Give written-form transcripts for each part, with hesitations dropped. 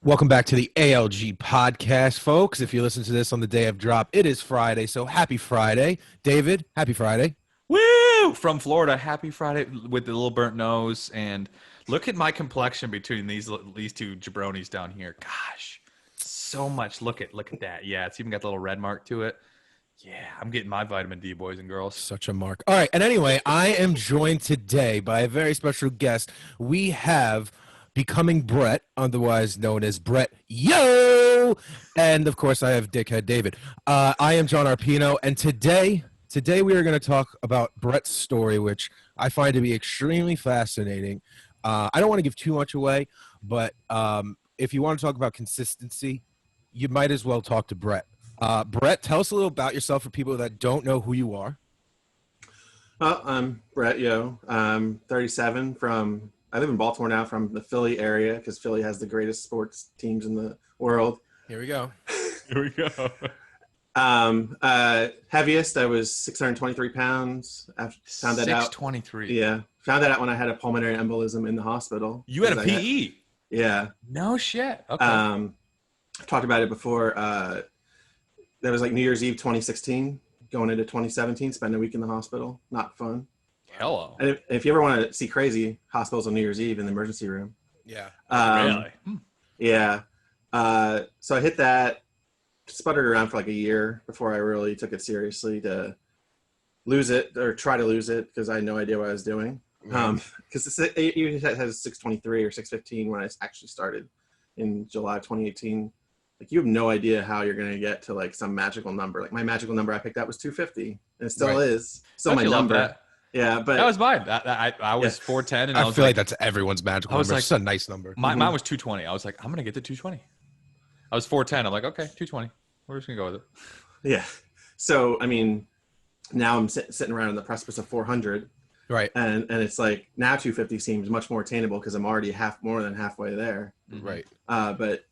Welcome back to the ALG podcast, folks. If you listen to this on the day of drop, it is Friday, so happy Friday. David, happy Friday. Woo! From Florida, happy Friday with the little burnt nose. And look at my complexion between these two jabronis down here. Gosh, so much. Look at that. Yeah, it's even got the little red mark to it. Yeah, I'm getting my vitamin D, boys and girls. Such a mark. All right, and anyway, I am joined today by a very special guest. We have Becoming Brett, otherwise known as Brett Yo, and of course I have Dickhead David. I am John Arpino, and today we are going to talk about Brett's story, which I find to be extremely fascinating. I don't want to give too much away, but if you want to talk about consistency, you might as well talk to Brett. Brett, tell us a little about yourself for people that don't know who you are. Well, I'm Brett Yo. I'm 37 I live in Baltimore now, from the Philly area, because Philly has the greatest sports teams in the world. Here we go. Heaviest, I was 623 pounds. I found that out. 623. Yeah. Found that out when I had a pulmonary embolism in the hospital. You had a PE? Yeah. No shit. Okay. I've talked about it before. That was like New Year's Eve 2016, going into 2017, spending a week in the hospital. Not fun. Hello. And if you ever want to see crazy, hospitals on New Year's Eve in the emergency room. Yeah. Really? Yeah. So I hit that, sputtered around for like a year before I really took it seriously to lose it or try to lose it, because I had no idea what I was doing. Because it usually has 623 or 615 when I actually started in July of 2018. Like, you have no idea how you're going to get to like some magical number. Like, my magical number I picked out was 250, and it still is. Still my number. Yeah, but that was mine. I was 410, and I feel like that's everyone's magical number. It's a nice number. Mine was 220. I was like, I'm gonna get to 220. I was 410. I'm like, okay, 220. We're just gonna go with it. Yeah. So I mean, now I'm sitting around on the precipice of 400. Right. And it's like, now 250 seems much more attainable because I'm already more than halfway there. Right. But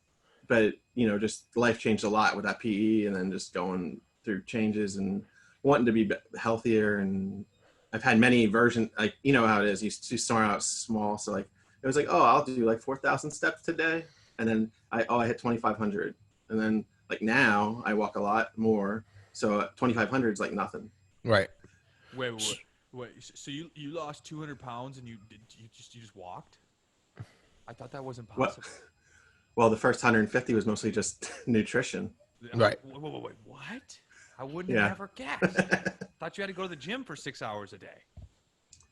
you know, just life changed a lot with that PE, and then just going through changes and wanting to be healthier. And I've had many versions, like, you know how it is. You start out small, so like it was like, oh, I'll do like 4,000 steps today, and then I hit 2,500, and then like now I walk a lot more, so 2,500 is like nothing. Right. Wait. So you lost 200 pounds and you just walked? I thought that wasn't possible. Well, the first 150 was mostly just nutrition. Right. Wait, what? I wouldn't have ever guessed. Thought you had to go to the gym for 6 hours a day.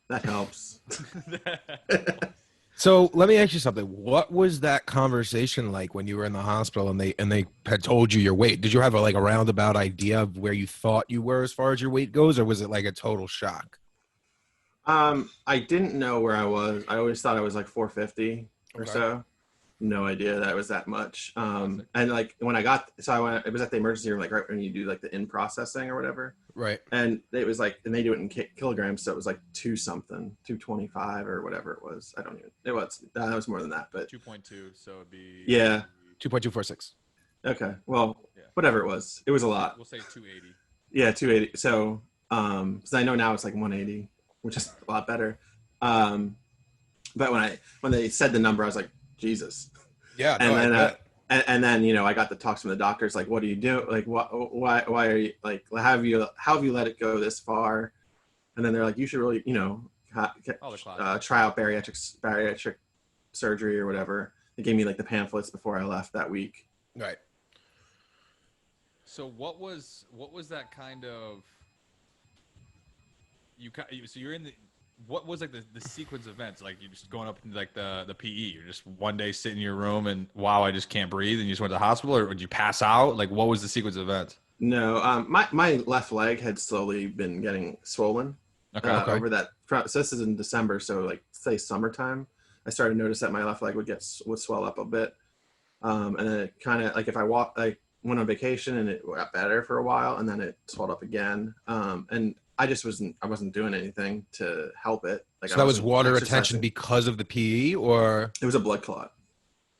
That helps. So let me ask you something. What was that conversation like when you were in the hospital and they had told you your weight? Did you have a roundabout idea of where you thought you were as far as your weight goes, or was it like a total shock? I didn't know where I was. I always thought I was like 450 or so. No idea that it was that much. And like when it was at the emergency room, like right when you do like the in processing or whatever. Right. And it was like, and they do it in kilograms. So it was like 225 or whatever it was. That was more than that, but 2.2. So it'd be 2.246. Okay. Well, whatever it was a lot. We'll say 280. Yeah. 280. So, cause I know now it's like 180, which is a lot better. But when they said the number, I was like, Jesus. Yeah. And then, you know, I got the talks from the doctors, like, what do you do? Like, why are you, like, how have you let it go this far? And then they're like, you should really, you know, try out bariatric surgery or whatever. They gave me like the pamphlets before I left that week. Right. So what was that kind of, so you're in the, what was like the sequence of events? Like, you just going up into like the PE, you're just one day sitting in your room and wow, I just can't breathe, and you just went to the hospital, or would you pass out? Like, what was the sequence of events? No, my left leg had slowly been getting swollen over that. So this is in December. So like, say summertime, I started to notice that my left leg would swell up a bit. And then it kind of like, if I went on vacation and it got better for a while, and then it swelled up again. And I wasn't doing anything to help it. Like, so that was water retention because of the PE, or it was a blood clot.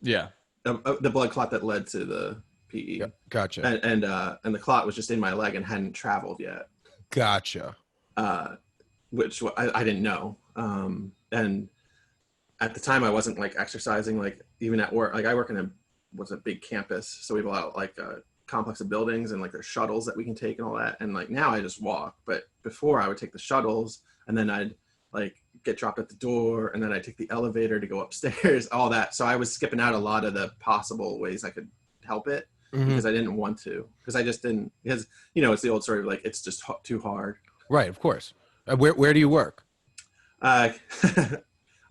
Yeah. The blood clot that led to the PE. Yeah, gotcha. And the clot was just in my leg and hadn't traveled yet. Gotcha. Which I didn't know. And at the time I wasn't like exercising, like even at work. Like, I work in a was a big campus, so we have a lot of like a complex of buildings, and like there's shuttles that we can take and all that. And like now I just walk, but before I would take the shuttles, and then I'd like get dropped at the door, and then I'd take the elevator to go upstairs, all that. So I was skipping out a lot of the possible ways I could help it because I didn't want to, because I just didn't, because it's the old story of like it's just too hard. Right, of course. Where do you work? I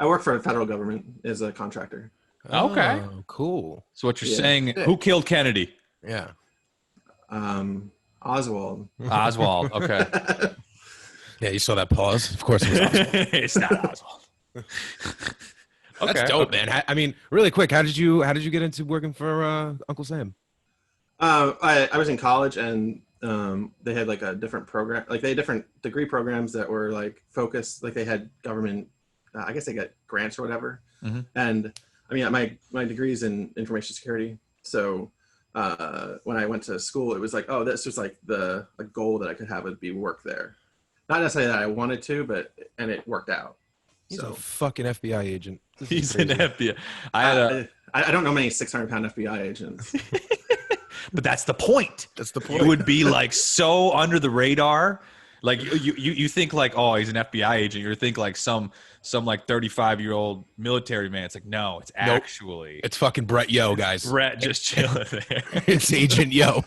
work for the federal government as a contractor. Okay. Oh, cool. So what you're saying, who killed Kennedy? Yeah. Oswald. Oswald. Okay. Yeah, you saw that pause. Of course it was Oswald. It's not Oswald. Okay. That's dope, man. I mean, really quick, how did you get into working for Uncle Sam? I was in college, and they had like a different program, like they had different degree programs that were like focused, like they had government, I guess they got grants or whatever. And I mean, my degree is in information security. So when I went to school, it was like, oh, this was like a goal that I could have would be work there. Not necessarily that I wanted to, and it worked out. He's a fucking FBI agent. He's an FBI. I don't know many 600-pound FBI agents. But that's the point. That's the point. You would be like so under the radar. Like you think like, oh, he's an FBI agent. You think like some like 35-year-old military man. It's like, no, it's actually it's fucking Brett Yo, guys. Brett just chilling there. It's Agent Yo.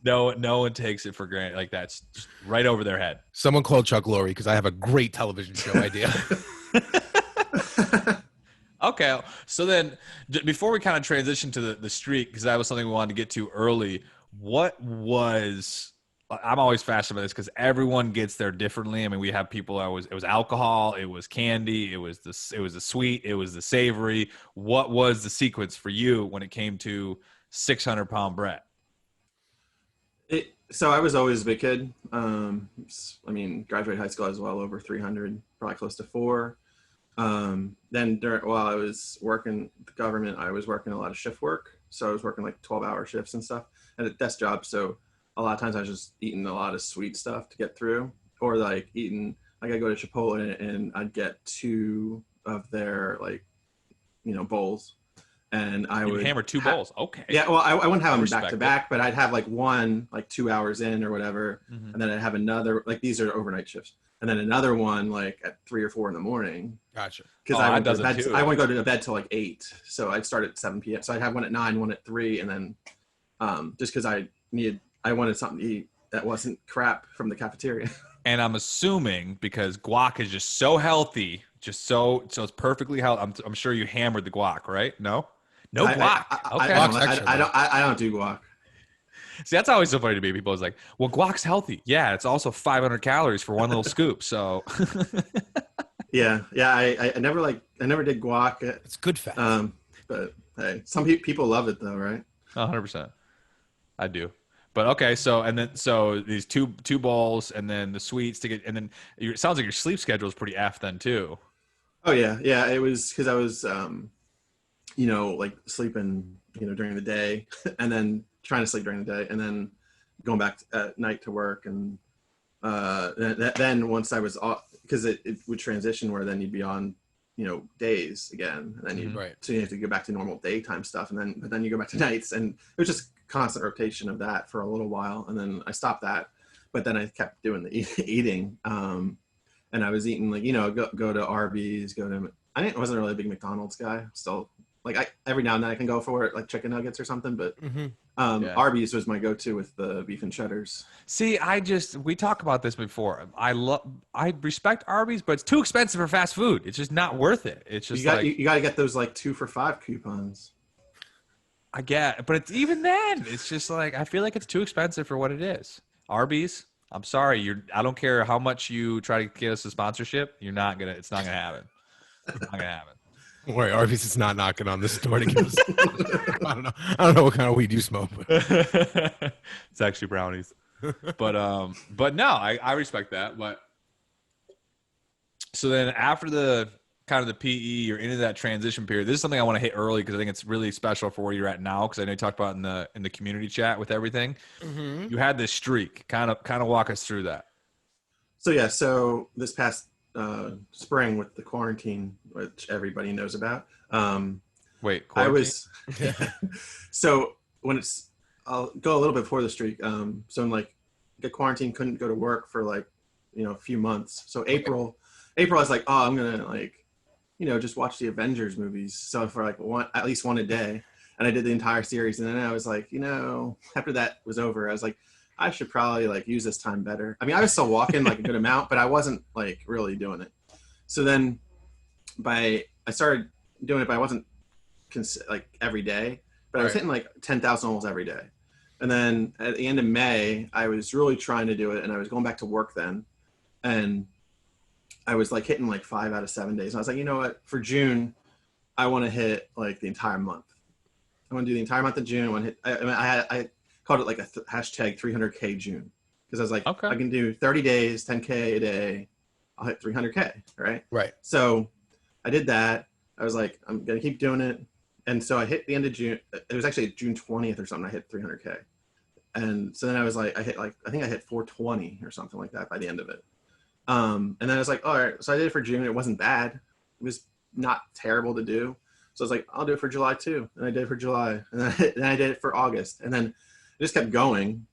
No one takes it for granted. Like that's just right over their head. Someone called Chuck Lorre because I have a great television show idea. Okay, so then before we kind of transition to the streak, because that was something we wanted to get to early, what was – I'm always fascinated by this because everyone gets there differently. I mean, we have people it was alcohol, it was candy, it was the sweet, it was the savory. What was the sequence for you when it came to 600-pound Brett? So I was always a big kid. I mean, graduated high school, I was well over 300, probably close to 4. Then while I was working the government, I was working a lot of shift work. So I was working like 12-hour shifts and stuff at a desk job. So a lot of times I was just eating a lot of sweet stuff to get through, or like eating, like I go to Chipotle and I'd get 2 of their like, bowls. And I would hammer 2 bowls. Okay. Yeah. Well, I wouldn't have them back to it. back, but I'd have like one, like 2 hours in or whatever. And then I'd have another, like these are overnight shifts. And then another one like at 3 or 4 in the morning. Gotcha. Because I wouldn't go to bed till like 8. So I'd start at 7 p.m. So I'd have one at 9, one at 3. And then just because I wanted something to eat that wasn't crap from the cafeteria. And I'm assuming because guac is just so healthy, so it's perfectly healthy. I'm sure you hammered the guac, right? No guac. Okay. I don't do guac. See, that's always so funny to me. People is like, well, guac's healthy. Yeah, it's also 500 calories for one little scoop. So yeah. I never did guac. It's good fat. But hey, some people love it though, right? 100%. I do. But okay, so these two bowls and then the sweets to get, and then it sounds like your sleep schedule is pretty F then too. Oh yeah. It was because I was, like sleeping, during the day, and then trying to sleep during the day, and then going back at night to work, and then once I was off, because it would transition where then you'd be on, days again, and then so you have to go back to normal daytime stuff, and then you go back to nights, and it was just constant rotation of that for a little while, and then I stopped that, but then I kept doing the eating, and I was eating like go to Arby's, I wasn't really a big McDonald's guy, still like every now and then I can go for it, like chicken nuggets or something, but Arby's was my go-to with the beef and cheddars. See, we talked about this before. I respect Arby's, but it's too expensive for fast food. It's just not worth it. It's just you got to get those like 2 for $5 coupons. I get, but it's even then, it's just like I feel like it's too expensive for what it is. Arby's, I'm sorry, I don't care how much you try to get us a sponsorship, it's not gonna happen. It's not gonna happen. Don't worry, Arby's is not knocking on this door to give us. I don't know what kind of weed you smoke. But. It's actually brownies. But no, I respect that. But so then after the kind of the PE, you're into that transition period. This is something I want to hit early because I think it's really special for where you're at now. Because I know you talked about in the community chat with everything. You had this streak. Kind of walk us through that. So this past spring with the quarantine, which everybody knows about, Wait, I quarantine? was so when it's I'll go a little bit before the streak. So I'm like get quarantined, couldn't go to work for like a few months. So April I was like, oh, I'm gonna like just watch the Avengers movies. So for like at least one a day, and I did the entire series. And then I was like, after that was over, I was like, I should probably like use this time better. I mean, I was still walking like a good amount, but I wasn't like really doing it. So then I started doing it, but I wasn't like every day, but I was hitting like 10,000 almost every day. And then at the end of May, I was really trying to do it, and I was going back to work then, and I was like hitting like 5 out of 7 days. And I was like, you know what? For June, I want to hit like the entire month. I want to do the entire month of June. I want to hit. I called it like a hashtag 300K June, because I was like, Okay. I can do 30 days, 10K a day. I'll hit 300K, right? Right. So I did that. I was like, I'm gonna keep doing it. And so I hit the end of June. It was actually June 20th or something. I hit 300K. And so then I was like, I think I hit 420 or something like that by the end of it. And then I was like, all right. So I did it for June. It wasn't bad. It was not terrible to do. So I was like, I'll do it for July too. And I did it for July. And then I did it for August. And then it just kept going.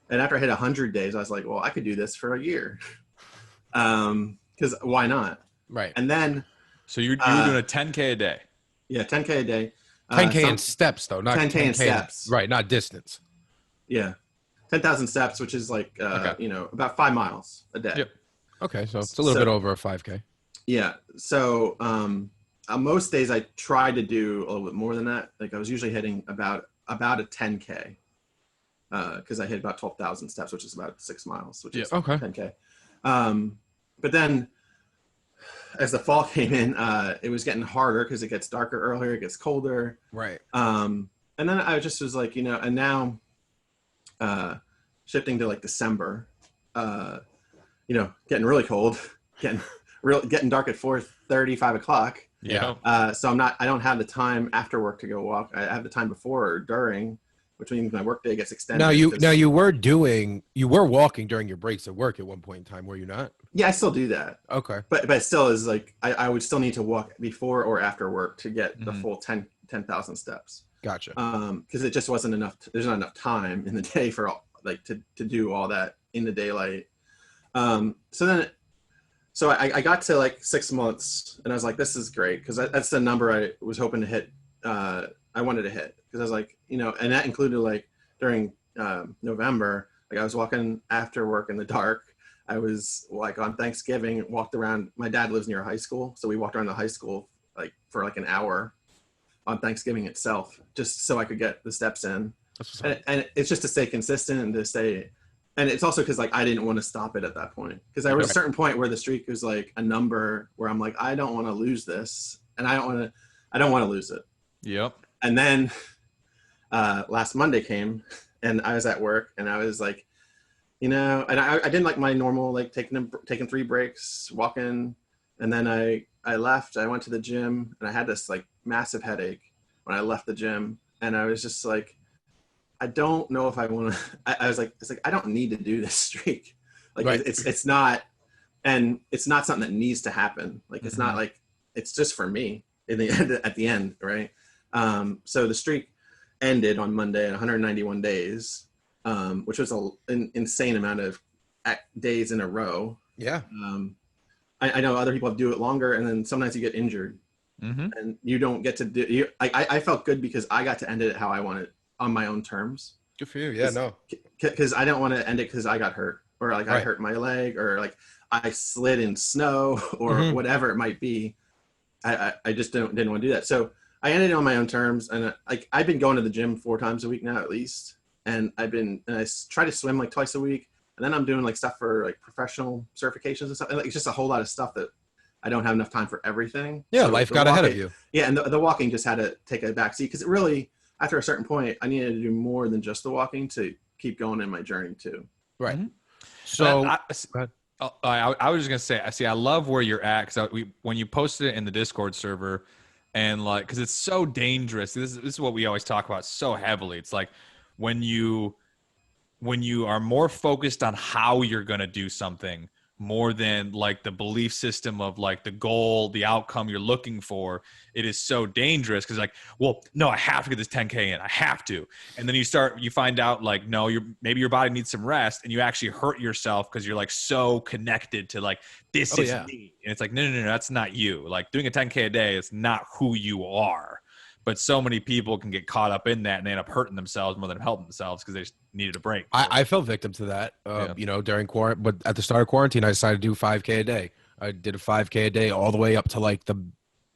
And after I hit 100 days, I was like, well, I could do this for a year. Because why not? Right. And then. So you were doing a 10K a day. Yeah, 10K a day. 10K in steps, though, not 10K in steps. Right, not distance. Yeah, 10,000 steps, which is like about 5 miles a day. Yep. Okay, so it's a little bit over a 5K. Yeah. So most days I try to do a little bit more than that. Like I was usually hitting about a 10K because I hit about 12,000 steps, which is about 6 miles, which is 10K. But then as the fall came in, it was getting harder because it gets darker earlier, it gets colder. Right. And then I just was like, and now shifting to like December, getting really cold, getting dark at 4:30, 5 o'clock. Yeah. So I don't have the time after work to go walk. I have the time before or during, which means my work day gets extended. Now you were walking during your breaks at work at one point in time, were you not? Yeah, I still do that. Okay. But it still is like, I would still need to walk before or after work to get the full 10,000 steps. Gotcha. Because it just wasn't enough. There's not enough time in the day for to do all that in the daylight. So I got to like 6 months, and I was like, this is great, because that's the number I was hoping to hit. I wanted to hit, because I was like, and that included like during November, like I was walking after work in the dark. I was like on Thanksgiving, walked around. My dad lives near a high school, so we walked around the high school like for like an hour on Thanksgiving itself, just so I could get the steps in. And it's just to stay consistent and to stay. And it's also because like I didn't want to stop it at that point, because there was a certain point where the streak was like a number where I'm like, I don't want to lose this, and I don't want to lose it. Yep. And then last Monday came, and I was at work, and I was like, and I didn't like my normal like taking 3 breaks, walking, and then I left. I went to the gym, and I had this like massive headache when I left the gym, and I was just like, I don't know if I want to. I was like, I don't need to do this streak. Like right. It's not, and it's not something that needs to happen. Like it's not like, it's just for me at the end, right? So the streak ended on Monday at 191 days, which was an insane amount of days in a row. Yeah. I know other people do it longer, and then sometimes you get injured, and you don't get to do. I felt good because I got to end it how I wanted, on my own terms. Good for you. Yeah, no. Because I don't want to end it because I got hurt, or like I hurt my leg, or like I slid in snow, or whatever it might be. I just didn't want to do that. So I ended it on my own terms, and like I've been going to the gym 4 times a week now at least, and I try to swim like twice a week, and then I'm doing like stuff for like professional certifications and stuff. And like, it's just a whole lot of stuff that I don't have enough time for everything. Yeah, so life got ahead of you. Yeah, and the walking just had to take a back seat, because it really, after a certain point, I needed to do more than just the walking to keep going in my journey too. Right. So I was just gonna say, I love where you're at, because when you posted it in the Discord server, and like, because it's so dangerous. This is what we always talk about so heavily. It's like when you are more focused on how you're gonna do something more than like the belief system of like the goal, the outcome you're looking for, it is so dangerous. Cause like, well, no, I have to get this 10K in. I have to. And then you find out like, no, maybe your body needs some rest, and you actually hurt yourself because you're like so connected to like, this is me. And it's like, no, that's not you. Like doing a 10K a day is not who you are. But so many people can get caught up in that, and they end up hurting themselves more than helping themselves because they just needed a break. I fell victim to that, during quarantine. But at the start of quarantine, I decided to do 5K a day. I did a 5K a day all the way up to like the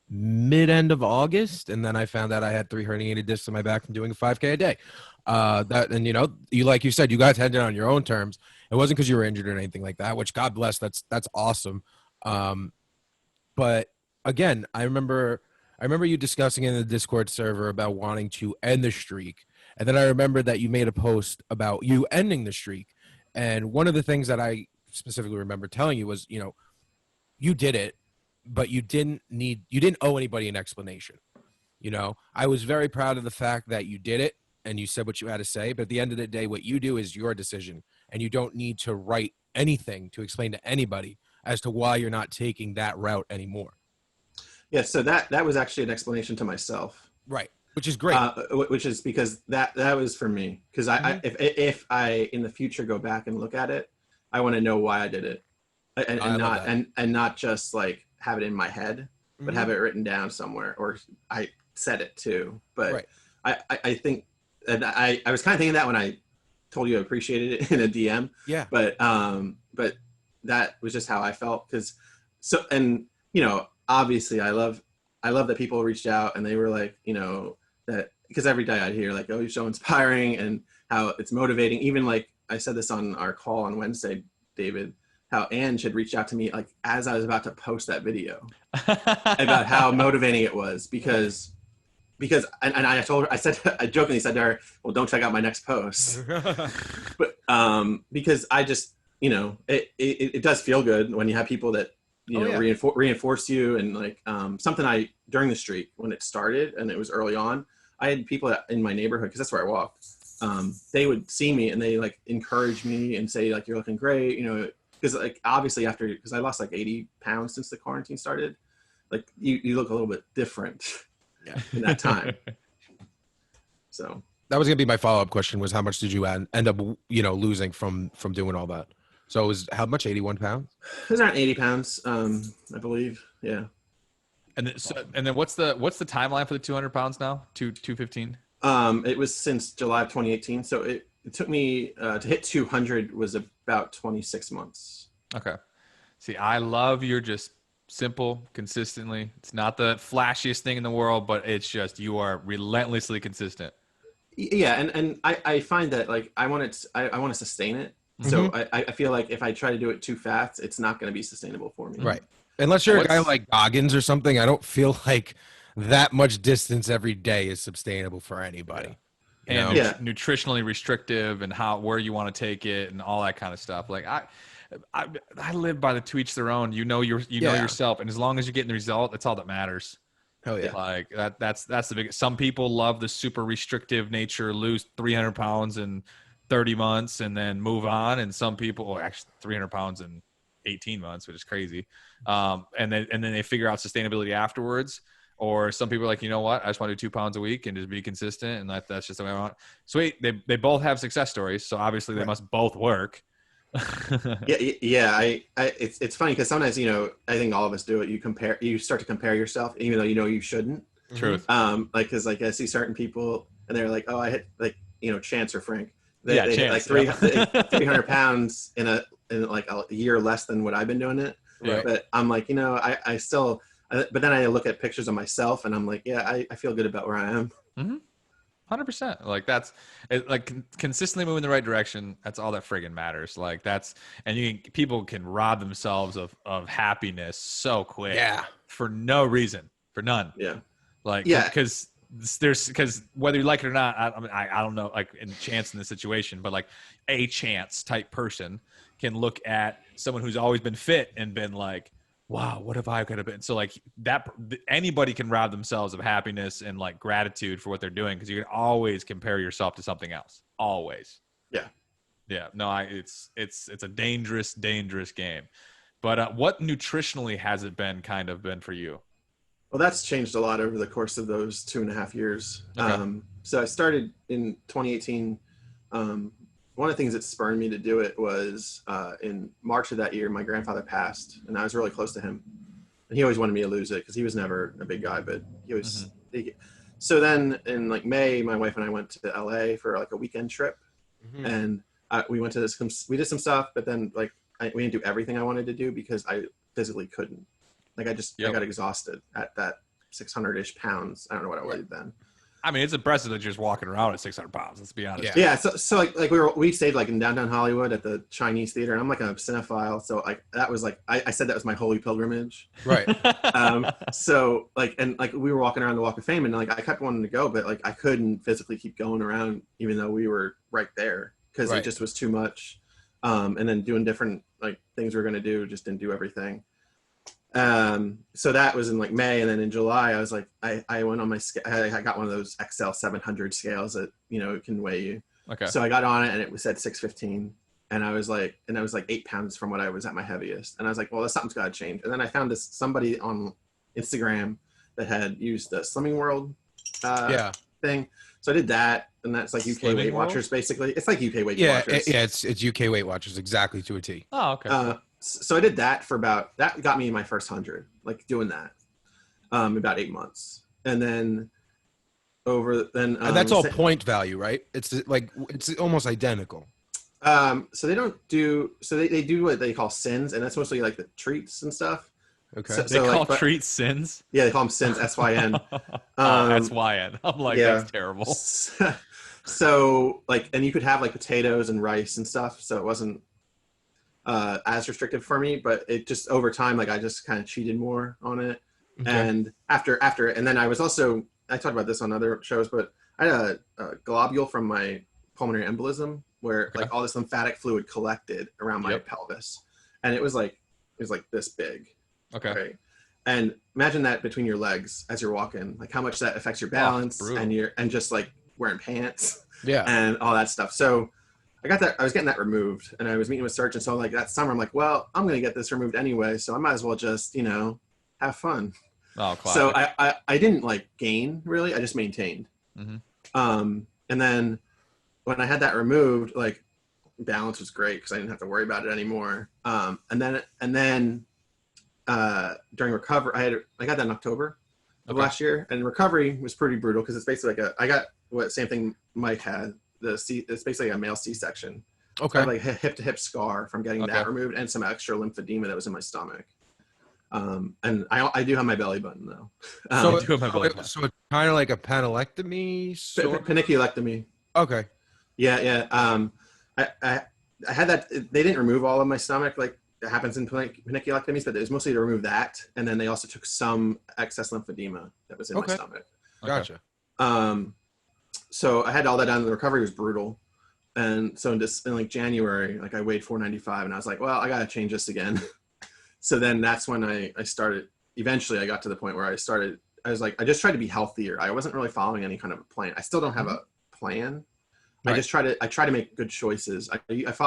mid-end of August, and then I found out I had 3 herniated discs in my back from doing a 5K a day. Like you said, you guys had it on your own terms. It wasn't because you were injured or anything like that, which God bless. That's awesome. But again, I remember you discussing in the Discord server about wanting to end the streak. And then I remember that you made a post about you ending the streak. And one of the things that I specifically remember telling you was, you did it, but you didn't owe anybody an explanation. I was very proud of the fact that you did it and you said what you had to say. But at the end of the day, what you do is your decision, and you don't need to write anything to explain to anybody as to why you're not taking that route anymore. Yeah, so that was actually an explanation to myself, right? Which is great. Which is because that was for me. Because if I in the future go back and look at it, I want to know why I did it, and not just like have it in my head, but have it written down somewhere, or I said it too. But I think, and I was kind of thinking that when I told you I appreciated it in a DM. Yeah. But that was just how I felt. Obviously I love that people reached out and they were like, that, because every day I'd hear like, oh, you're so inspiring, and how it's motivating. Even like I said this on our call on Wednesday, David, how Ange had reached out to me like as I was about to post that video about how motivating it was, because I told her, I jokingly said to her, well, don't check out my next post. But because I just, it does feel good when you have people that reinforce you. And like something during the streak when it started and it was early on, I had people in my neighborhood, because that's where I walked. They would see me and they like encourage me and say like, you're looking great, because like obviously because I lost like 80 pounds since the quarantine started, like you look a little bit different in that time. So that was gonna be my follow-up question, was how much did you end up losing from doing all that? So it was how much? 81 pounds? It was around 80 pounds, I believe. Yeah. And then what's the timeline for the 200 pounds now? 215? It was since July of 2018. So it took me to hit 200 was about 26 months. Okay. See, I love your just simple, consistently. It's not the flashiest thing in the world, but it's just, you are relentlessly consistent. Yeah. And I find that like, I want to sustain it. So I feel like if I try to do it too fast, it's not going to be sustainable for me. Right. Unless you're a guy like Goggins or something, I don't feel like that much distance every day is sustainable for anybody. Yeah. And nutritionally restrictive, and where you want to take it and all that kind of stuff. Like I live by the to each their own. You know yourself, and as long as you're getting the result, that's all that matters. Oh yeah. Like that's the biggest. Some people love the super restrictive nature, lose 300 pounds in 30 months and then move on. And some people, actually 300 pounds in 18 months, which is crazy. And then they figure out sustainability afterwards. Or some people are like, you know what? I just want to do 2 pounds a week and just be consistent. And that's just the way I want. Sweet. They both have success stories. So obviously they must both work. Yeah. It's funny because sometimes, I think all of us do it. You start to compare yourself, even though you shouldn't. Truth. Because like I see certain people and they're like, oh, I hit like, Chance or Frank. They hit like 300 pounds in like a year less than what I've been doing it. Right. But I'm like, I still, but then I look at pictures of myself and I'm like, yeah, I feel good about where I am. 100%. Like that's like consistently moving in the right direction. That's all that friggin' matters. Like people can rob themselves of happiness so quick. Yeah. For no reason, for none. Yeah. Like, because whether you like it or not, I don't know, like in Chance in this situation, but like a Chance type person can look at someone who's always been fit and been like, wow, what if I could have been? So like anybody can rob themselves of happiness and like gratitude for what they're doing, because you can always compare yourself to something else. Always. Yeah. Yeah. No, it's a dangerous game. But what nutritionally has it been for you? Well, that's changed a lot over the course of those 2.5 years. Okay. So I started in 2018. One of the things that spurred me to do it was in March of that year, my grandfather passed, and I was really close to him. And he always wanted me to lose it because he was never a big guy, but he was. So then in like May, my wife and I went to LA for like a weekend trip, and we went to we did some stuff, but then like we didn't do everything I wanted to do because I physically couldn't. Like I got exhausted at that 600-ish pounds. I don't know what I weighed then. I mean, it's impressive that you're just walking around at 600 pounds. Let's be honest. Yeah. So like we stayed like in downtown Hollywood at the Chinese theater, and I'm like a cinephile, so like that was like I said that was my holy pilgrimage. Right. So like and like we were walking around the Walk of Fame, and like I kept wanting to go, but like I couldn't physically keep going around, even though we were right there because it just was too much. And then doing different like things we were gonna do, just didn't do everything. So that was in like May, and then in July I was like I went on my I got one of those XL 700 scales that it can weigh you. Okay. So I got on it and it was at 615, and I was like 8 pounds from what I was at my heaviest, and I was like, well, something's got to change. And then I found somebody on Instagram that had used the Slimming World thing, so I did that, and that's like UK Slimming Weight World? Watchers basically. It's like UK Weight Yeah, Watchers. it's UK Weight Watchers exactly to a T. Oh, okay. So I did that for that got me my first 100, like doing that, about 8 months. And then And that's all point value, right? It's like, it's almost identical. So they don't do, they do what they call sins, and that's mostly like the treats and stuff. Okay. They call treats sins? Yeah, they call them sins, SYN. SYN. I'm like, that's terrible. So like, and you could have like potatoes and rice and stuff, so it wasn't as restrictive for me, but it just over time, like I just kind of cheated more on it. Okay. And and then I talked about this on other shows, but I had a globule from my pulmonary embolism where like all this lymphatic fluid collected around my pelvis, and it was like this big. Okay. Right? And imagine that between your legs as you're walking, like how much that affects your balance and just like wearing pants and all that stuff. So I was getting that removed, and I was meeting with surgeons. So like that summer, I'm like, well, I'm going to get this removed anyway, so I might as well just, have fun. Oh, classic. So I didn't like gain really. I just maintained. And then when I had that removed, like balance was great because I didn't have to worry about it anymore. And then during recovery, I got that in October of last year, and recovery was pretty brutal because it's basically like I got same thing Mike had. It's basically a male C-section. Okay. So I have like a hip-to-hip scar from getting that removed, and some extra lymphedema that was in my stomach. And I do have my belly button though. So it's kind of like a panilectomy, paniculectomy. Okay. Yeah. I had that. They didn't remove all of my stomach like it happens in paniculectomies, but it was mostly to remove that, and then they also took some excess lymphedema that was in my stomach. Gotcha. So I had all that done, and the recovery was brutal. And so in like January, like I weighed 495, and I was like, well, I got to change this again. So then that's when I started. Eventually, I got to the point where I was like, I just tried to be healthier. I wasn't really following any kind of a plan. I still don't have a plan. Right. I try to make good choices. I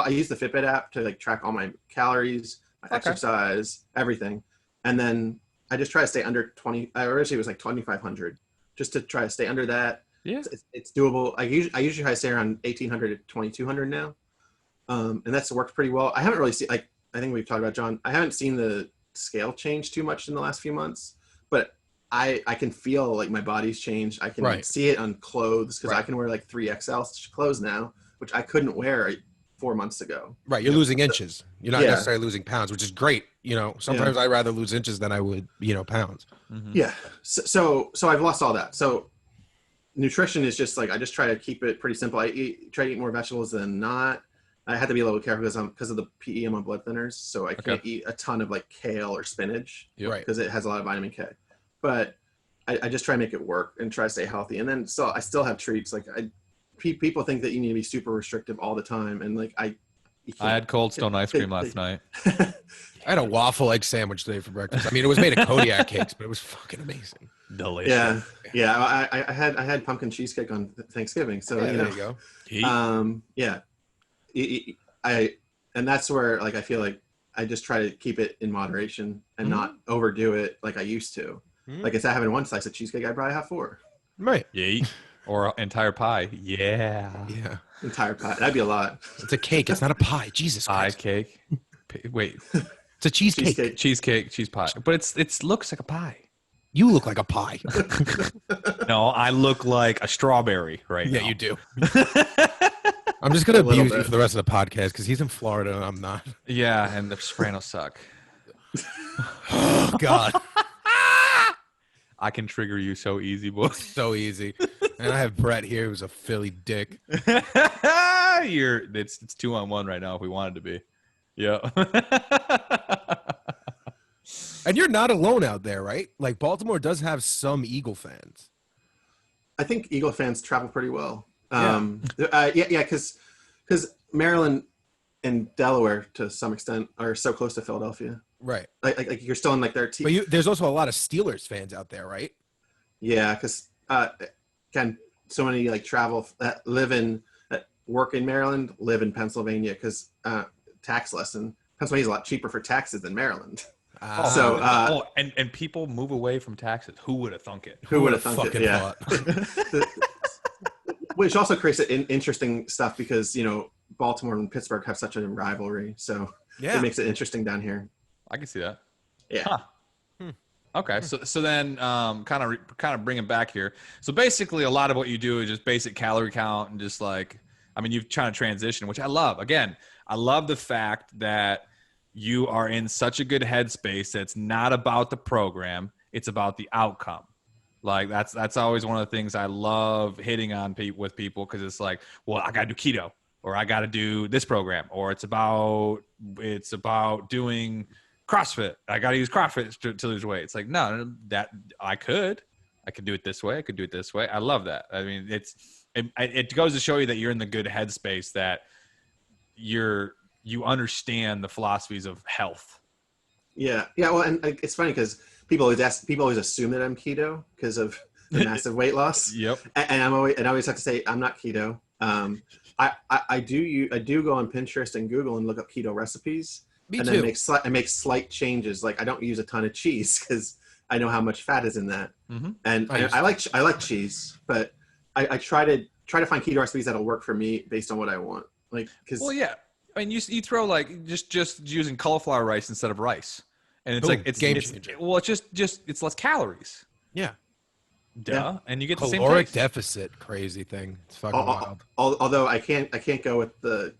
use the Fitbit app to like track all my calories, my exercise, everything. And then I just try to stay under 20. Originally it was like 2,500, just to try to stay under that. Yeah, it's doable. I usually try to stay around 1,800 to 2,200 now, and that's worked pretty well. I haven't really seen, like I think we've talked about, John. I haven't seen the scale change too much in the last few months, but I can feel like my body's changed. I can see it on clothes because I can wear like 3XL clothes now, which I couldn't wear 4 months ago. Right, you're losing inches. You're not necessarily losing pounds, which is great. Sometimes I'd rather lose inches than I would, pounds. Yeah. So I've lost all that. So nutrition is just like I just try to keep it pretty simple. I try to eat more vegetables than not. I had to be a little careful because of the PE. I'm on blood thinners, so I can't eat a ton of like kale or spinach, because it has a lot of vitamin K. But I just try to make it work and try to stay healthy. And then so I still have treats. Like people think that you need to be super restrictive all the time, and like I had Cold Stone ice cream last night. I had a waffle egg sandwich today for breakfast. I mean, it was made of Kodiak cakes, but it was fucking amazing. Delicious. Yeah. I had pumpkin cheesecake on Thanksgiving. So there you go. And that's where like I feel like I just try to keep it in moderation and not overdo it like I used to. Like instead of having one slice of cheesecake, I'd probably have 4. Right. Yeah. Or entire pie. Yeah. Yeah. Entire pie. That'd be a lot. It's a cake. It's not a pie. Jesus Pie Christ. cake. Wait. It's a cheesecake. Cheesecake. Cheese pie. But it looks like a pie. You look like a pie. No, I look like a strawberry right now. Yeah, you do. I'm just going to little abuse you bit. for the rest of the podcast because he's in Florida and I'm not. Yeah, and the Sopranos suck. Oh, God. I can trigger you so easy, boy. So easy. And I have Brett here who's a Philly dick. It's 2-on-1 right now if we wanted to be. Yeah. And you're not alone out there, right? Like Baltimore does have some Eagle fans. I think Eagle fans travel pretty well. Because Maryland and Delaware to some extent are so close to Philadelphia. Right. Like you're still in like their team. But there's also a lot of Steelers fans out there, right? Yeah, because again, so many like travel that work in Maryland live in Pennsylvania because tax lesson. Pennsylvania's a lot cheaper for taxes than Maryland. And people move away from taxes. Who would have thunk it? Who would have thunk it? Yeah. Thought? Which also creates interesting stuff because Baltimore and Pittsburgh have such a rivalry, so it makes it interesting down here. I can see that. Yeah. Huh. Okay, so then kind of bring it back here. So basically, a lot of what you do is just basic calorie count and just you're trying to transition, which I love. Again, I love the fact that you are in such a good headspace that it's not about the program, it's about the outcome. Like that's always one of the things I love hitting on with people because it's like, well, I got to do keto or I got to do this program or it's about doing CrossFit. I got to use CrossFit to lose weight. It's like, no, that I could do it this way. I could do it this way. I love that. I mean, it goes to show you that you're in the good headspace that you understand the philosophies of health. Yeah. Well, and it's funny because people always assume that I'm keto because of the massive weight loss. Yep. And I always have to say I'm not keto. I do go on Pinterest and Google and look up keto recipes. Me and too. then make slight changes. Like I don't use a ton of cheese because I know how much fat is in that. Mm-hmm. And I like cheese, but I try to find keto recipes that'll work for me based on what I want. Like well, yeah. I mean, you throw like just using cauliflower rice instead of rice, and it's like it's game changer. It's less calories. Yeah. Duh. Yeah. And you get the same Caloric taste. deficit, crazy thing. It's fucking wild. Although I can't go with the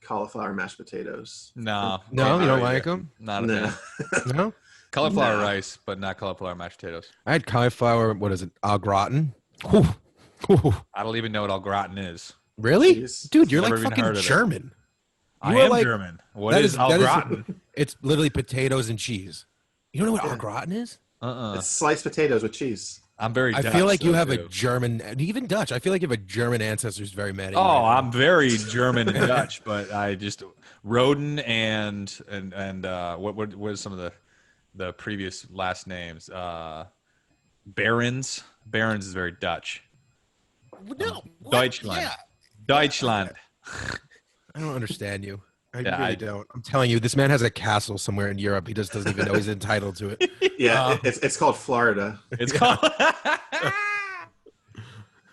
cauliflower mashed potatoes. No, You don't like them? not a No. fan. No. Cauliflower No. rice, but not cauliflower mashed potatoes. I had cauliflower. What is it? Au gratin. Whew. Whew. I don't even know what au gratin is. Really, Jeez. dude? You're Never like even fucking heard of it. German. I You are am like- German. What that is au that gratin? It's literally potatoes and cheese. You don't know what au gratin is? It's sliced potatoes with cheese. I'm very I Dutch, feel like you though, have a too. German, and even Dutch. I feel like you have a German ancestor who's very mad at you. Oh, right now. I'm very German and Dutch, but I just Roden and what is some of the previous last names? Barons. Barons is very Dutch. No, what? Deutschland. Yeah. Deutschland. I don't understand you. I Yeah, really don't. I'm telling you, this man has a castle somewhere in Europe. He just doesn't even know he's entitled to it. Yeah, it's called Florida. It's called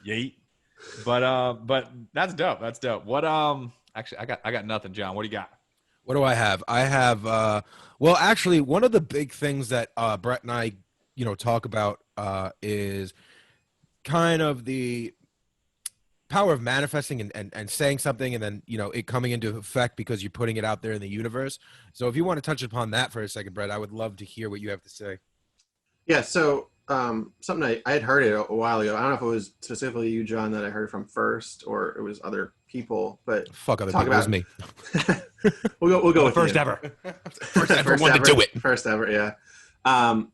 Yeet. But that's dope. That's dope. What actually I got nothing, John. What do you got? What do I have? I have well, actually, one of the big things that Brett and I, talk about is kind of the power of manifesting and saying something and then, it coming into effect because you're putting it out there in the universe. So if you want to touch upon that for a second, Brett, I would love to hear what you have to say. Yeah, so something I had heard it a while ago. I don't know if it was specifically you, John, that I heard from first, or it was other people. But Fuck other talk people, it was about- me. we'll go with First you. ever. First ever one to do it. First ever, yeah.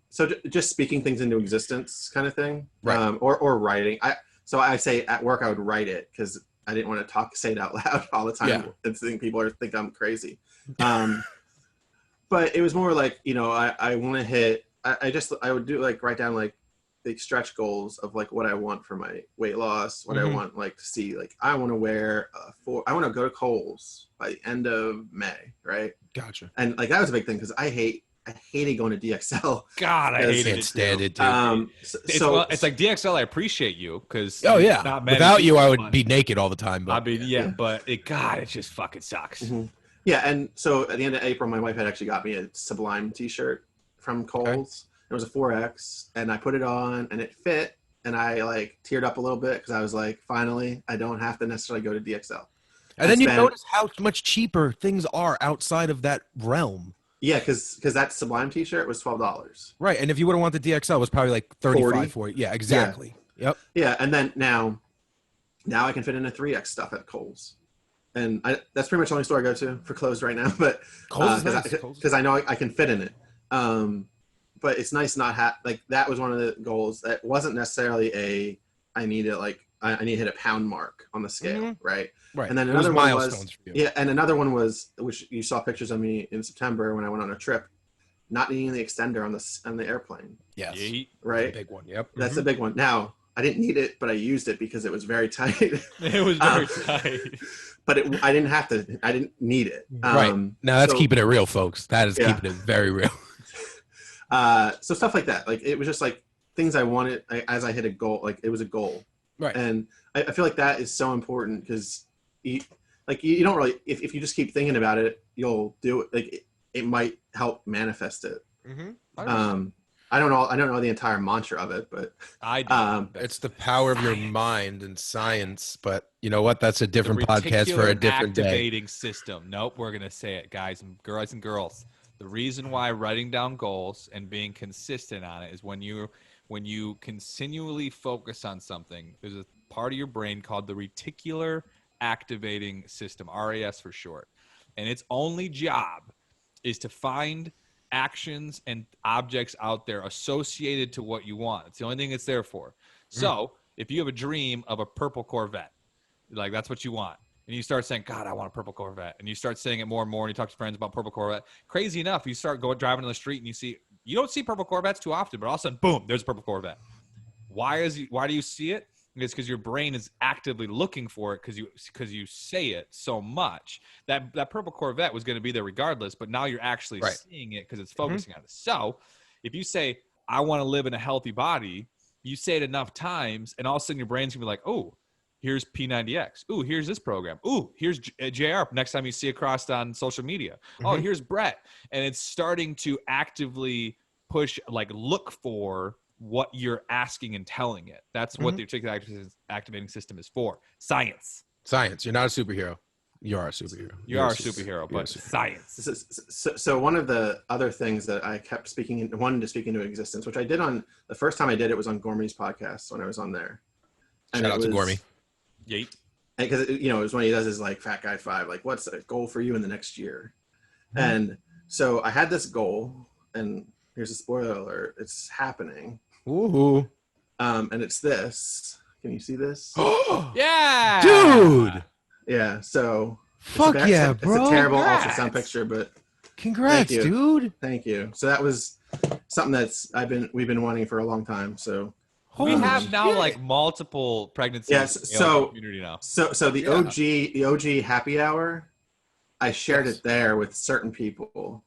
So just speaking things into existence, kind of thing, Right. Or writing. I say at work I would write it because I didn't want to say it out loud all the time Yeah. and think think I'm crazy. But it was more like I want to hit. I would do like write down like the stretch goals of like what I want for my weight loss, what I want like to see. Like I want to wear I want to go to Kohl's by the end of May, right? Gotcha. And like that was a big thing because I hated going to DXL. God, I hated Can't it stand too. it, dude. It's like DXL. I appreciate you because Oh yeah. Without you, I would be naked all the time. But I mean, but it just fucking sucks. Yeah, and so at the end of April, my wife had actually got me a Sublime T-shirt from Kohl's. It was a 4X, and I put it on, and it fit, and I like teared up a little bit because I was like, finally, I don't have to necessarily go to DXL. And then you notice how much cheaper things are outside of that realm. Yeah, because that Sublime T-shirt was $12. Right, and if you would have wanted the DXL, it was probably like 35, 40. Yeah, exactly. Yeah. Yep. Yeah, and then now I can fit in a 3X stuff at Kohl's. And that's pretty much the only store I go to for clothes right now. But because I know I can fit in it. But it's nice not like that was one of the goals that wasn't necessarily I need to hit a pound mark on the scale, right? Right. And then another one was and another one was, which you saw pictures of me in September when I went on a trip, not needing the extender on the airplane. Yes. Right. Big one. Yep. That's a big one. Now I didn't need it, but I used it because it was very tight. It was very tight. But I didn't have to. I didn't need it. Right. Now that's keeping it real, folks. That is keeping it very real. So stuff like that. Like it was just like things I wanted as I hit a goal. Like it was a goal. Right. And I feel like that is so important because you don't really. If you just keep thinking about it, you'll do it. Like it might help manifest it. I don't know the entire mantra of it, but I do. It's the power of your mind and science. But you know what? That's a different podcast for a different activating system. Nope, we're gonna say it, guys and girls. The reason why writing down goals and being consistent on it is when you continually focus on something. There's a part of your brain called the reticular activating system, RAS for short, and its only job is to find actions and objects out there associated to what you want. It's the only thing it's there for. So if you have a dream of a purple Corvette, like that's what you want, and you start saying, God, I want a purple Corvette, and you start saying it more and more, and you talk to friends about purple Corvette, crazy enough, you start driving on the street and you don't see purple Corvettes too often, but all of a sudden, boom, there's a purple Corvette. Why do you see it? It's because your brain is actively looking for it because you say it so much. That purple Corvette was going to be there regardless, but now you're actually seeing it because it's focusing on it. So if you say, I want to live in a healthy body, you say it enough times, and all of a sudden your brain's going to be like, oh, here's P90X. Ooh, here's this program. Ooh, here's JR next time you see across on social media. Oh, here's Brett. And it's starting to actively push, like look for what you're asking and telling it. That's what the reticular activating system is for. Science. You're not a superhero. You are a superhero. You are a superhero, but science. So one of the other things that I kept wanted to speak into existence, which I did on the first time I did it was on Gourmet's podcast when I was on there. Shout out to Gourmet. Yeet. Because it was when he does his like Fat Guy 5, like what's a goal for you in the next year? And so I had this goal, and here's a spoiler alert, it's happening. Ooh. And it's this. Can you see this? Yeah, dude. Yeah. So fuck yeah, bro. It's a terrible ultrasound picture, but congrats, dude. Thank you. So that was something we've been wanting for a long time. So we have now like multiple pregnancies. Yes. In the community now. So the OG happy hour, I shared it there with certain people.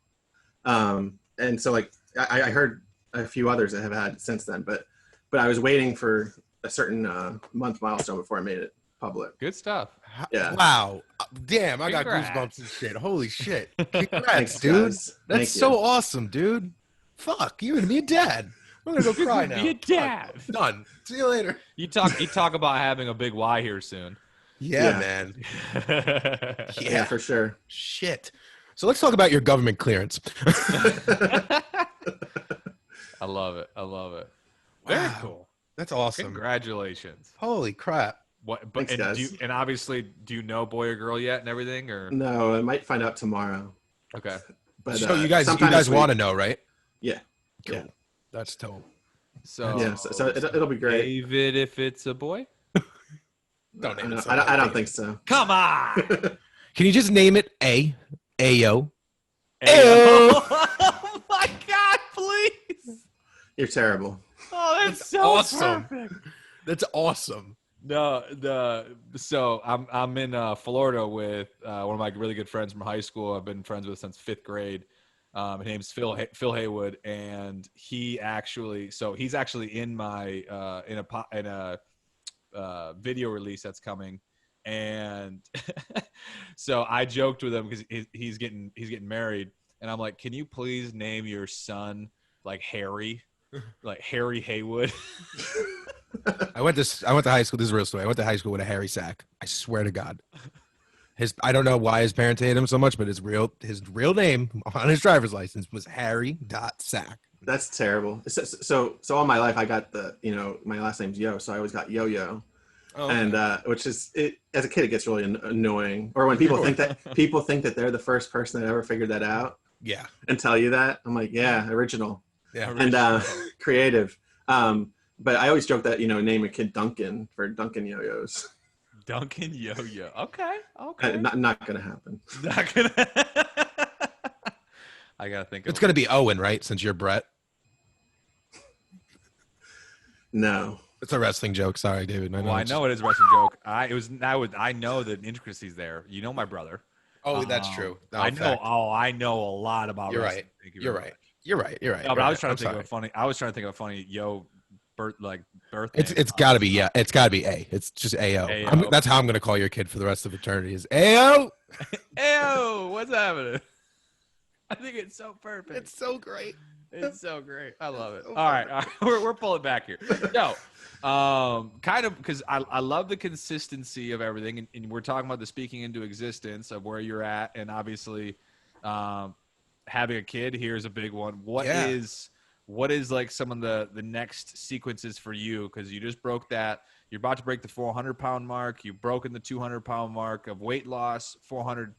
And so like I heard a few others that have had it since then, but I was waiting for a certain month milestone before I made it public. Good stuff. Yeah. Wow. Damn, I got goosebumps and shit. Holy shit. Congrats, Thanks, dude. Guys. That's so awesome, dude. Fuck, you're gonna be a dad. I'm gonna go cry now. Be a dad. Fuck. Done. See you later. You talk about having a big Y here soon. Yeah. Man. Yeah, for sure. Shit. So let's talk about your government clearance. I love it. Very cool. That's awesome. Congratulations. Holy crap. What? Thanks, guys. And obviously, do you know boy or girl yet and everything, or No, I might find out tomorrow. Okay. But so you guys want to know, right? Yeah. Cool. Yeah. That's dope. So yeah, so it'll be great. David, if it's a boy. Don't name it. I don't think so. Come on. Can you just name it Ayo? Ayo. Oh my God! Please. You're terrible. Oh, that's so awesome. perfect. That's awesome. So I'm in Florida with one of my really good friends from high school. I've been friends with since 5th grade. His name's Phil Haywood, and he's actually in my in a video release that's coming, and so I joked with him because he's getting married, and I'm like, can you please name your son like Harry Haywood? I went to high school. This is a real story. I went to high school with a Harry Sack. I swear to God. I don't know why his parents hated him so much, but his real name on his driver's license was Harry Sack. That's terrible. So all my life I got my last name's Yo, so I always got Yo-Yo. Oh, and which is as a kid it gets really annoying. Or when people think that they're the first person that ever figured that out. Yeah. And tell you that, I'm like, yeah, original. Yeah. And creative. But I always joke that name a kid Duncan for Duncan Yo-Yos. Duncan Yo-Yo. Okay. Not gonna happen. Not gonna. I gotta think. It's gonna be Owen, right? Since you're Brett. No. It's a wrestling joke. Sorry, David. I know it is a wrestling joke. I know the intricacies there. You know my brother. Oh, that's true. No, I know. Oh, I know a lot about. You're wrestling. right. You're right. You're right. No, but I was trying to think of a funny. I was trying to think of a funny birth. It's got to be It's got to be A. It's just AO. AO. That's how I'm gonna call your kid for the rest of eternity. Is AO. Ayo, what's happening? I think it's so perfect. It's so great. It's so great. I love it. All right. We're pulling back here. No, kind of because I love the consistency of everything, and we're talking about the speaking into existence of where you're at, and obviously, having a kid here is a big one. What is like some of the next sequences for you? Because you just broke that. You're about to break the 400-pound mark. You've broken the 200-pound mark of weight loss, 400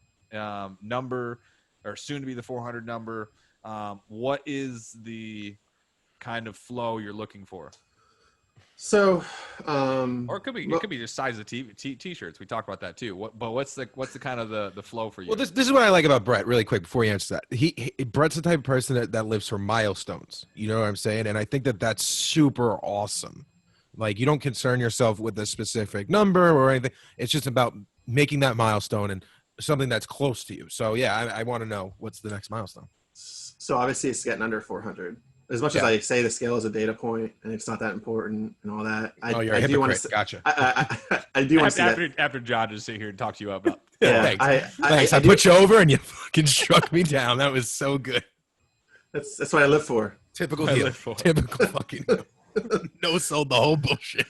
number, or soon to be the 400 number. What is the kind of flow you're looking for? So, or it could be just size of t-shirts. We talked about that too. What's the kind of the flow for you? Well, this is what I like about Brett. Really quick before you answer that, Brett's the type of person that lives for milestones. You know what I'm saying? And I think that's super awesome. Like, you don't concern yourself with a specific number or anything. It's just about making that milestone and something that's close to you. So yeah, I want to know what's the next milestone. So obviously it's getting under 400. As much as I say the scale is a data point and it's not that important and all that, you're a hypocrite. Gotcha. I do want to see that. After John just sit here and talk to you about. Yeah, thanks. I put you over and you fucking struck me down. That was so good. That's what I live for. Typical heel. Typical fucking heel. No sold the whole bullshit.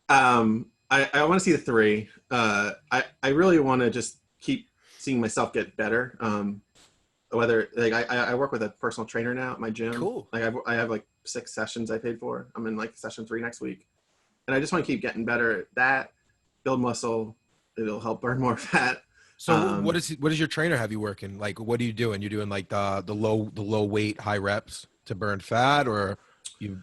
I want to see the 3. I really want to just keep seeing myself get better. Whether like I work with a personal trainer now at my gym. Cool. Like I have like 6 sessions I paid for. I'm in like session 3 next week, and I just want to keep getting better at that. Build muscle. It'll help burn more fat. So what does your trainer have you working? Like, what are you doing? You're doing like the low weight, high reps to burn fat, or you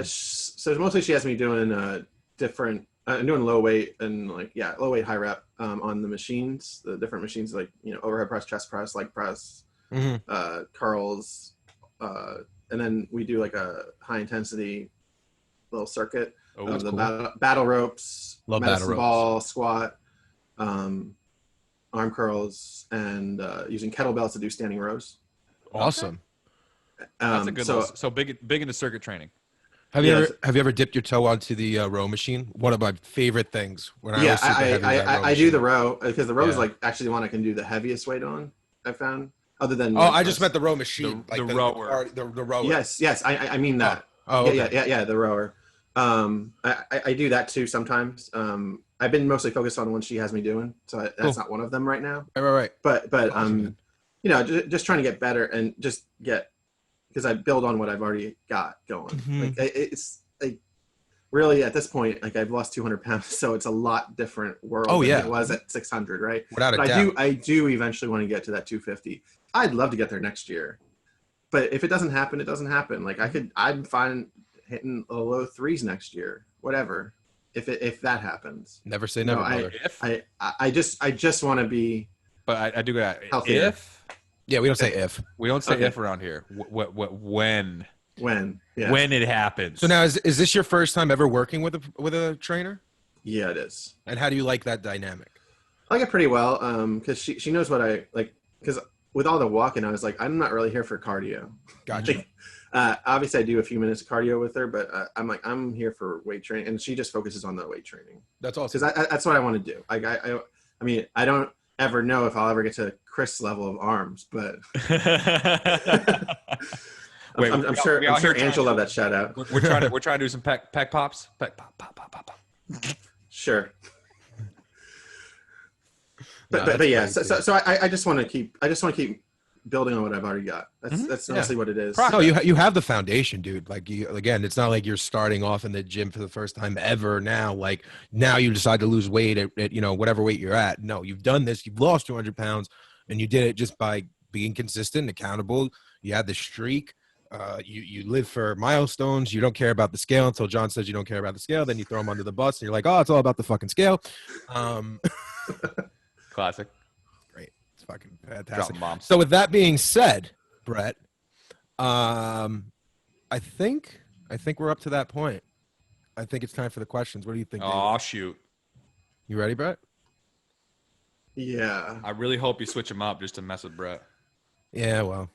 so mostly she has me doing different. I'm doing low weight and low weight, high rep on the machines, the different machines like overhead press, chest press, leg press. Mm-hmm. Curls, and then we do like a high intensity little circuit of the cool. battle ropes, medicine ball, squat, arm curls, and using kettlebells to do standing rows. Awesome. That's a good so big into circuit training. Have you ever dipped your toe onto the row machine? One of my favorite things. When I do the row because the row is like actually the one I can do the heaviest weight on. I found. Other than I just meant the row machine, the rower. The rower. Yes, I mean that. Okay. Yeah, the rower. I do that too sometimes. I've been mostly focused on one she has me doing, so that's not one of them right now. Right. But awesome, just trying to get better and just get because I build on what I've already got going. Mm-hmm. Like it's like really at this point, like I've lost 200 pounds, so it's a lot different world than it was at 600, right? Without a doubt. I do eventually want to get to that 250. I'd love to get there next year, but if it doesn't happen, it doesn't happen. Like I'm fine hitting a low 3s next year, whatever. If that happens, never say never. I just want to be. But I do got healthier. if. Yeah, we don't say if. We don't say if around here. When? When? Yeah. when it happens. So now, is this your first time ever working with a trainer? Yeah, it is. And how do you like that dynamic? I like it pretty well because she knows what I like. Because with all the walking, I was like, I'm not really here for cardio. Gotcha. Obviously, I do a few minutes of cardio with her, but I'm here for weight training, and she just focuses on the weight training. That's awesome. Because that's what I want to do. Like I mean, I don't ever know if I'll ever get to Chris' level of arms, but Wait, I'm sure Angela loved that shout out. we're trying to do some pec pops. Pec pop pop pop pop pop. Sure. No, But yeah, crazy. so I just want to keep building on what I've already got. That's honestly what it is. No, you have the foundation, dude. Like again, it's not like you're starting off in the gym for the first time ever. Now, like now you decide to lose weight at whatever weight you're at. No, you've done this. You've lost 200 pounds, and you did it just by being consistent, accountable. You had the streak. You live for milestones. You don't care about the scale until John says you don't care about the scale. Then you throw him under the bus, and you're like, oh, it's all about the fucking scale. Classic. Great. It's fucking fantastic. Dropping bombs. So with that being said, Brett, I think we're up to that point. I think it's time for the questions. What do you think? David? Oh shoot! You ready, Brett? Yeah. I really hope you switch them up just to mess with Brett. Yeah, well.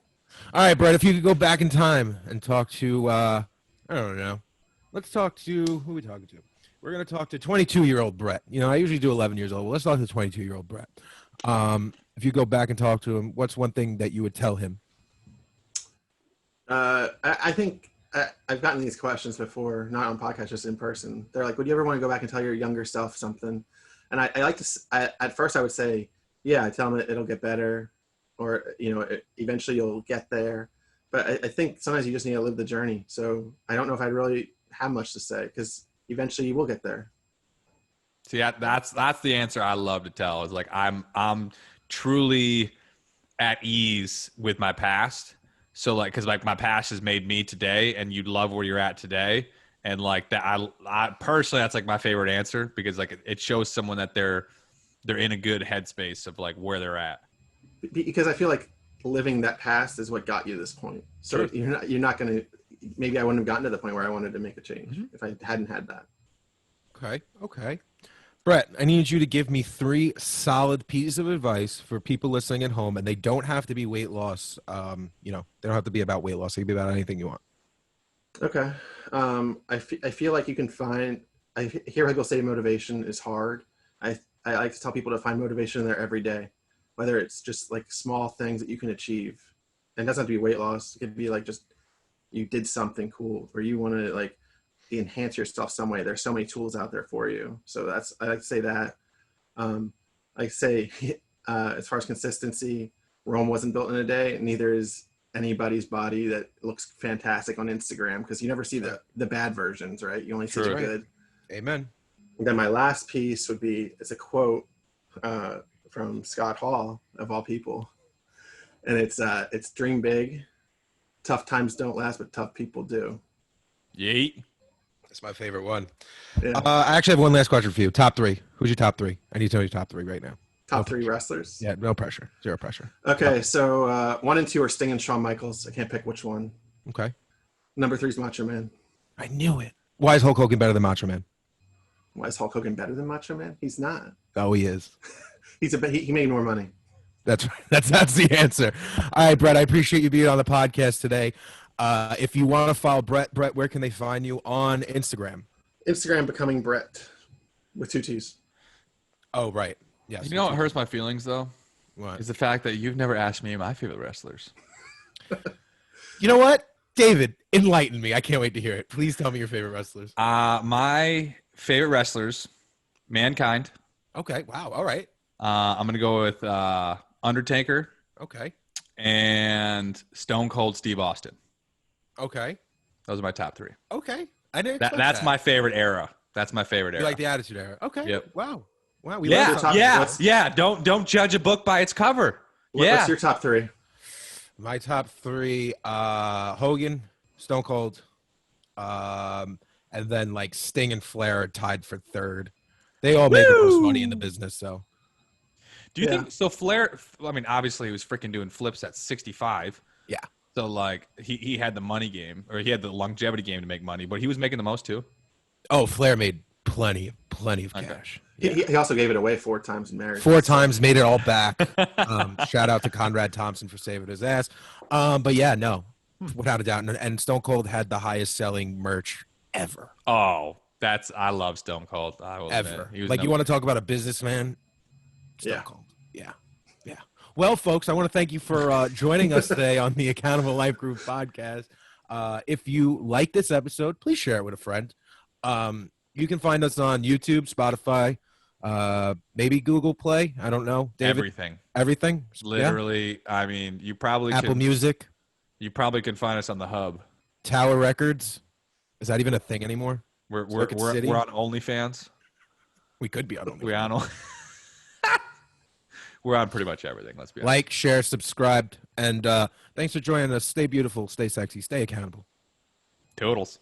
All right, Brett, if you could go back in time and talk to, I don't know. Let's talk to, who are we talking to? We're going to talk to 22-year-old Brett. I usually do 11 years old. Well, let's talk to 22-year-old Brett. If you go back and talk to him, what's one thing that you would tell him? I think I've gotten these questions before, not on podcast, just in person. They're like, would you ever want to go back and tell your younger self something? And I like to, at first I would say, yeah, I tell them it'll get better, or, eventually you'll get there. But I think sometimes you just need to live the journey. So I don't know if I'd really have much to say, because eventually you will get there. See, that's the answer I love to tell. Is like I'm truly at ease with my past. So like, because like my past has made me today, and you'd love where you're at today, and like that. I personally, that's like my favorite answer, because like it shows someone that they're in a good headspace of like where they're at. Because I feel like living that past is what got you to this point. So Sure. you're not going to. Maybe I wouldn't have gotten to the point where I wanted to make a change if I hadn't had that. Okay. Brett, I need you to give me 3 solid pieces of advice for people listening at home, and they don't have to be weight loss. They don't have to be about weight loss. It can be about anything you want. Okay. I feel like you can find. I hear people say motivation is hard. I like to tell people to find motivation in there every day, whether it's just like small things that you can achieve. And it doesn't have to be weight loss. It could be like just you did something cool, or you want to like enhance yourself some way. There's so many tools out there for you. So I like to say that. I say as far as consistency, Rome wasn't built in a day. Neither is anybody's body that looks fantastic on Instagram, because you never see the bad versions, right? You only see the good. Amen. And then my last piece would be, it's a quote from Scott Hall, of all people. And it's dream big. Tough times don't last, but tough people do. Yeet. That's my favorite one. Yeah. I actually have one last question for you. Top 3. Who's your top 3? I need to know your top 3 right now. Top 3 wrestlers? Yeah, no pressure. Zero pressure. Okay, so 1 and 2 are Sting and Shawn Michaels. I can't pick which one. Okay. Number 3 is Macho Man. I knew it. Why is Hulk Hogan better than Macho Man? Why is Hulk Hogan better than Macho Man? He's not. Oh, he is. He made more money. That's right. That's the answer. All right, Brett, I appreciate you being on the podcast today. If you want to follow Brett, where can they find you on Instagram? Instagram, Becoming Brett, with 2 T's. Oh, right. Yes. You know what hurts my feelings though? What? Is the fact that you've never asked me my favorite wrestlers. You know what? David, enlighten me. I can't wait to hear it. Please tell me your favorite wrestlers. My favorite wrestlers, Mankind. Okay. Wow. All right. I'm gonna go with Undertaker Okay. and Stone Cold Steve Austin. Okay. Those are my top 3. Okay. I didn't expect That's that. my favorite era. That's my favorite You era. like the Attitude Era. Okay. Yep. Wow. We Yeah, learned something. yeah. Don't judge a book by its cover. What's your top 3? My top 3, Hogan, Stone Cold, and then like Sting and Flair are tied for 3rd. They all made the most money in the business, so. Do you think so? Flair, I mean, obviously he was freaking doing flips at 65. Yeah. So like he had the money game, or he had the longevity game to make money, but he was making the most too. Oh, Flair made plenty of Okay. cash. He also gave it away 4 times in marriage. 4 times, made it all back. Shout out to Conrad Thompson for saving his ass. But yeah, no, without a doubt. And Stone Cold had the highest selling merch ever. Oh, I love Stone Cold. I will admit. Ever. He was Like, you want to talk about a businessman? Stone Yeah. Cold. Yeah. Yeah. Well, folks, I want to thank you for joining us today on the Accountable Life Group podcast. If you like this episode, please share it with a friend. You can find us on YouTube, Spotify, maybe Google Play. I don't know. David? everything. Everything? Literally, I mean, you probably Yeah. Apple can, Music, you probably can find us on the hub. Tower Records. Is that even a thing anymore? We're Circuit City? on OnlyFans. We could be on OnlyFans. We're on we're on pretty much everything. Let's be honest. Like, share, subscribe, and thanks for joining us. Stay beautiful, stay sexy, stay accountable. Totals.